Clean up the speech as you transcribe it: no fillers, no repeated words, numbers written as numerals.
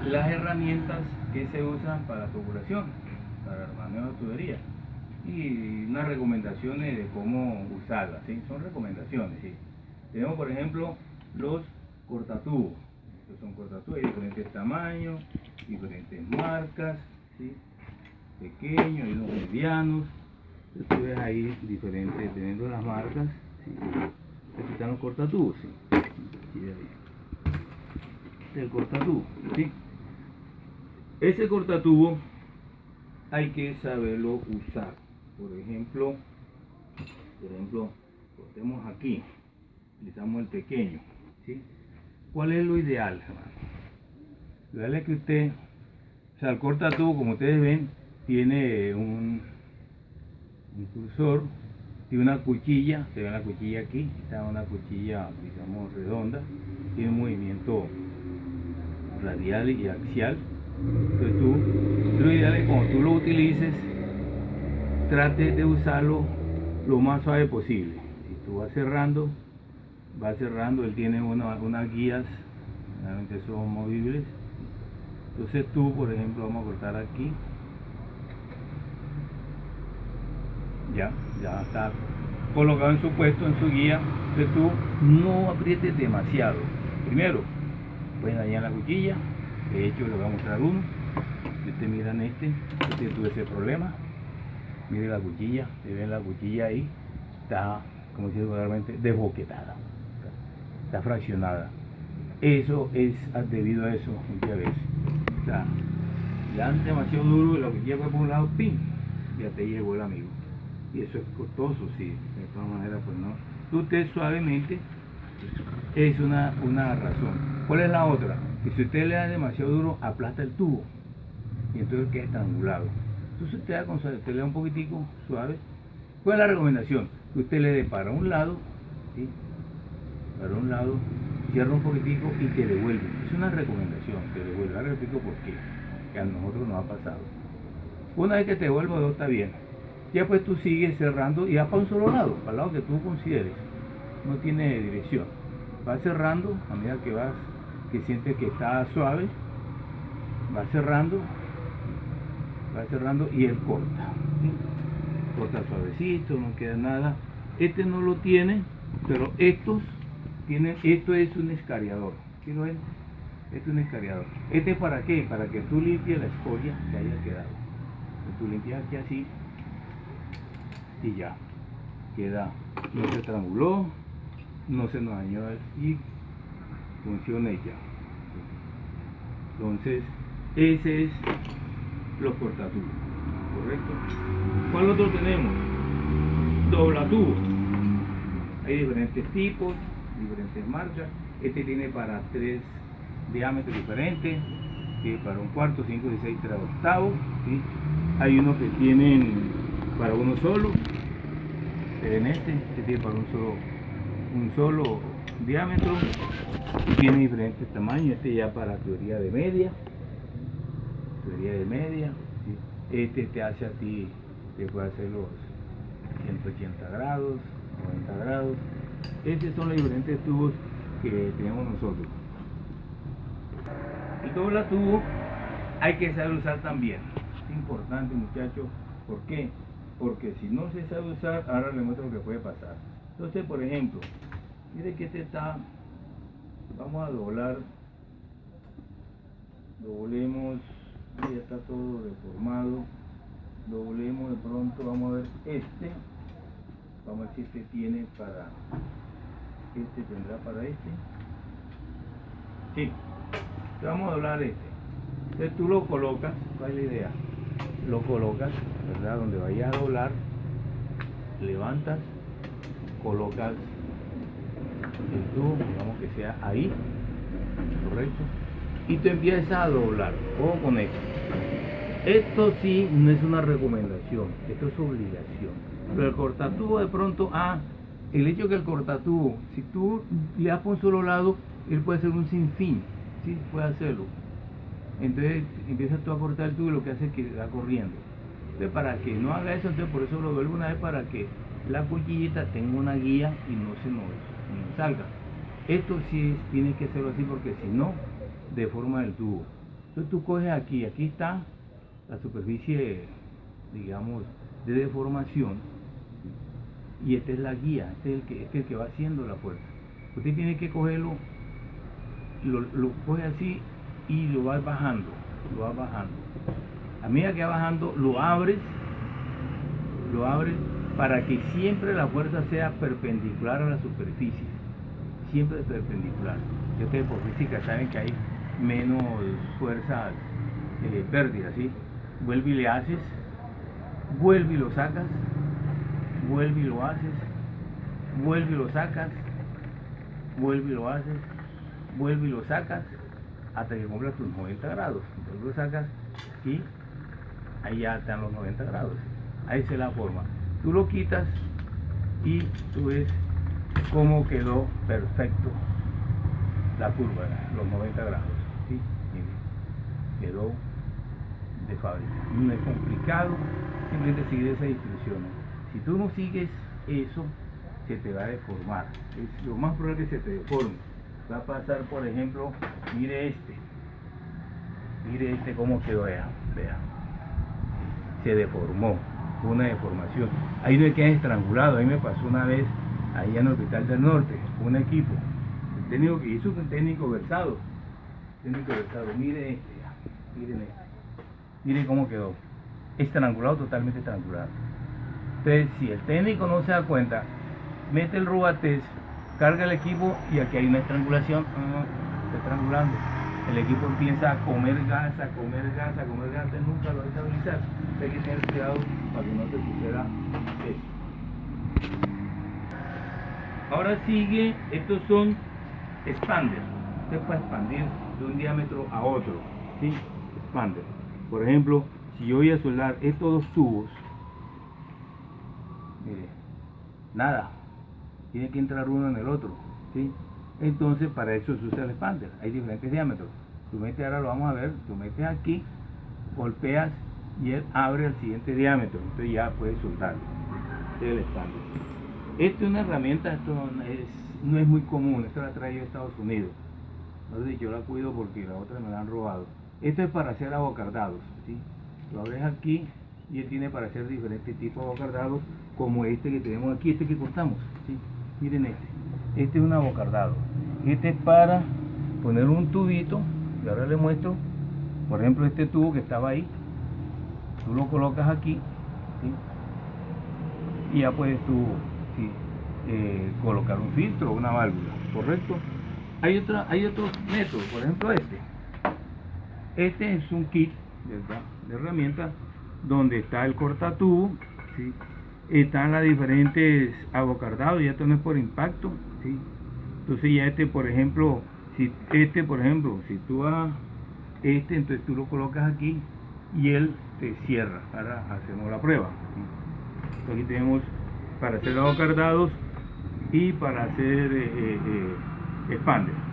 las herramientas que se usan para tubulación, para el manejo de tubería, y unas recomendaciones de cómo usarlas, ¿sí? Son recomendaciones, ¿sí? Tenemos, por ejemplo, los cortatubos. Estos son cortatubos de diferentes tamaños, diferentes marcas, ¿sí? Pequeños y unos medianos. Entonces tú ves ahí diferentes, dependiendo de las marcas, ¿sí? Aquí están los cortatubos, ¿sí? Aquí ahí. Este es el cortatubo, ¿sí? Ese cortatubo hay que saberlo usar. Por ejemplo, cortemos aquí, utilizamos el pequeño, ¿sí? ¿Cuál es lo ideal, hermano? Lo ideal es que usted, o sea, el cortatubo, como ustedes ven, tiene un cursor, tiene una cuchilla, se ve la cuchilla aquí, está una cuchilla, digamos, redonda, tiene un movimiento radial y axial. Entonces lo ideal es que cuando tú lo utilices, trate de usarlo lo más suave posible. Si tú vas cerrando, él tiene unas guías, realmente son movibles. Entonces tú, por ejemplo, vamos a cortar aquí, ya está colocado en su puesto, en su guía. Entonces tú no aprietes demasiado. Primero, puedes dañar la cuchilla. De hecho, le voy a mostrar uno. Si ustedes miran este tuve ese problema. Mire la cuchilla, se ve la cuchilla ahí, está, como se dice vulgarmente, desboquetada, está fraccionada. Eso es debido a eso muchas veces. O sea, le dan demasiado duro y la cuchilla fue por un lado, ¡pim! Ya te llegó el amigo. Y eso es costoso, sí, de todas maneras, pues no. Usted suavemente es una razón. ¿Cuál es la otra? Que si usted le da demasiado duro, aplasta el tubo y entonces queda estrangulado. Entonces usted le da un poquitico suave. ¿Cuál es la recomendación? Que usted le dé para un lado, ¿sí? Para un lado, cierra un poquitico y que devuelve. Es una recomendación, que devuelve. Ahora le explico por qué, que a nosotros nos ha pasado. Una vez que te devuelva, todo está bien. Ya pues tú sigues cerrando y vas para un solo lado, para el lado que tú consideres. No tiene dirección. Vas cerrando a medida que sientes que está suave, vas cerrando y él corta, ¿sí? Corta suavecito, no queda nada. Este no lo tiene, pero estos tienen. Esto es un escariador, ¿sí lo ven? Esto es un escariador. ¿Este para qué? Para que tú limpies la escoria que haya quedado. Tú limpias aquí así y ya queda, no se estranguló, no se nos dañó y funciona ya. Entonces ese es los cortatubos, correcto. ¿Cuál otro tenemos? Doblatubos. Hay diferentes tipos, diferentes marcas. Este tiene para 3 diámetros diferentes, para 1/4, 5, 16, 3 octavos, ¿sí? Hay unos que tienen para uno solo. En este tiene para un solo diámetro y tiene diferentes tamaños. Este ya para tubería de media, ¿sí? Este te hace a ti, te puede hacer los 180 grados, 90 grados. Estos son los diferentes tubos que tenemos nosotros. Y todo el tubo hay que saber usar también. Es importante, muchachos. ¿Por qué? Porque si no se sabe usar, ahora les muestro lo que puede pasar. Entonces, por ejemplo, mire que este está, vamos a doblemos, ya está todo deformado, doblemos de pronto, vamos a ver vamos a ver si este tiene para, tendrá para este, sí, vamos a doblar este. Entonces tú lo colocas, ¿cuál es la idea? Lo colocas, ¿verdad? Donde vayas a doblar, levantas, colocas el tubo, digamos que sea ahí, correcto, y tú empiezas a doblar. Ojo con esto. Esto sí no es una recomendación, esto es obligación. Pero el cortatubo de pronto, el hecho que el cortatubo, si tú le das por un solo lado, él puede ser un sinfín, sí, puede hacerlo. Entonces empiezas tú a cortar el tubo y lo que hace es que va corriendo. Entonces, para que no haga eso, entonces por eso lo vuelvo una vez, para que la cuchillita tenga una guía y no se nos salga. Esto sí tiene que hacerlo así, porque si no, deforma el tubo. Entonces tú coges aquí está la superficie, digamos, de deformación, y esta es la guía, este es el que va haciendo la fuerza. Usted tiene que cogerlo, lo coge así y lo vas bajando, a medida que va bajando lo abres para que siempre la fuerza sea perpendicular a la superficie, siempre perpendicular. Y ustedes por física saben que hay menos fuerzas pérdidas, ¿sí? Vuelve y le haces, vuelve y lo sacas, vuelve y lo haces, vuelve y lo sacas, vuelve y lo haces, vuelve y lo sacas, hasta que cumplas tus 90 grados. Entonces lo sacas y ahí ya están los 90 grados. Ahí se la forma. Tú lo quitas y tú ves cómo quedó perfecto la curva, los 90 grados. ¿Sí? Quedó de fábrica. No es complicado, simplemente seguir esas instrucciones. Si tú no sigues eso, se te va a deformar. Es lo más probable que se te deforme. Va a pasar, por ejemplo, mire este cómo quedó, vea, se deformó, una deformación. Ahí no queda estrangulado. Ahí me pasó una vez ahí en el Hospital del Norte, un equipo, el técnico que hizo, un técnico versado, mire miren cómo quedó, estrangulado, totalmente estrangulado. Entonces, si el técnico no se da cuenta, mete el Rubatex, carga el equipo y aquí hay una estrangulación, está estrangulando. El equipo empieza a comer gas, entonces nunca lo va a estabilizar. Hay que tener cuidado para que no te suceda eso. Ahora sigue, estos son expander. Usted puede expandir de un diámetro a otro, ¿sí? Expander. Por ejemplo, si yo voy a soldar estos dos tubos, mire, nada, tiene que entrar uno en el otro, ¿sí? Entonces para eso se usa el expander. Hay diferentes diámetros. Tú metes, ahora lo vamos a ver, tú metes aquí, golpeas y él abre el siguiente diámetro, entonces ya puedes soltarlo. Este es el expander. Esta es una herramienta, esto no es muy común, esto la he traído de Estados Unidos. No sé, yo la cuido porque la otra me la han robado. Esto es para hacer abocardados, ¿sí? Lo abres aquí y él tiene para hacer diferentes tipos de abocardados, como este que tenemos aquí, este que cortamos, ¿sí? Miren este es un abocardado. Este es para poner un tubito, y ahora les muestro, por ejemplo, este tubo que estaba ahí, tú lo colocas aquí, ¿sí? Y ya puedes tú, ¿sí? Colocar un filtro o una válvula, ¿correcto? Hay otros métodos, por ejemplo este es un kit, ¿verdad?, de herramientas donde está el cortatubo, ¿sí? Están las diferentes abocardados, ya esto no es por impacto, ¿sí? Entonces ya por ejemplo, si tú vas entonces tú lo colocas aquí y él te cierra. Ahora hacemos la prueba, ¿sí? Entonces aquí tenemos para hacer abocardados y para hacer expander.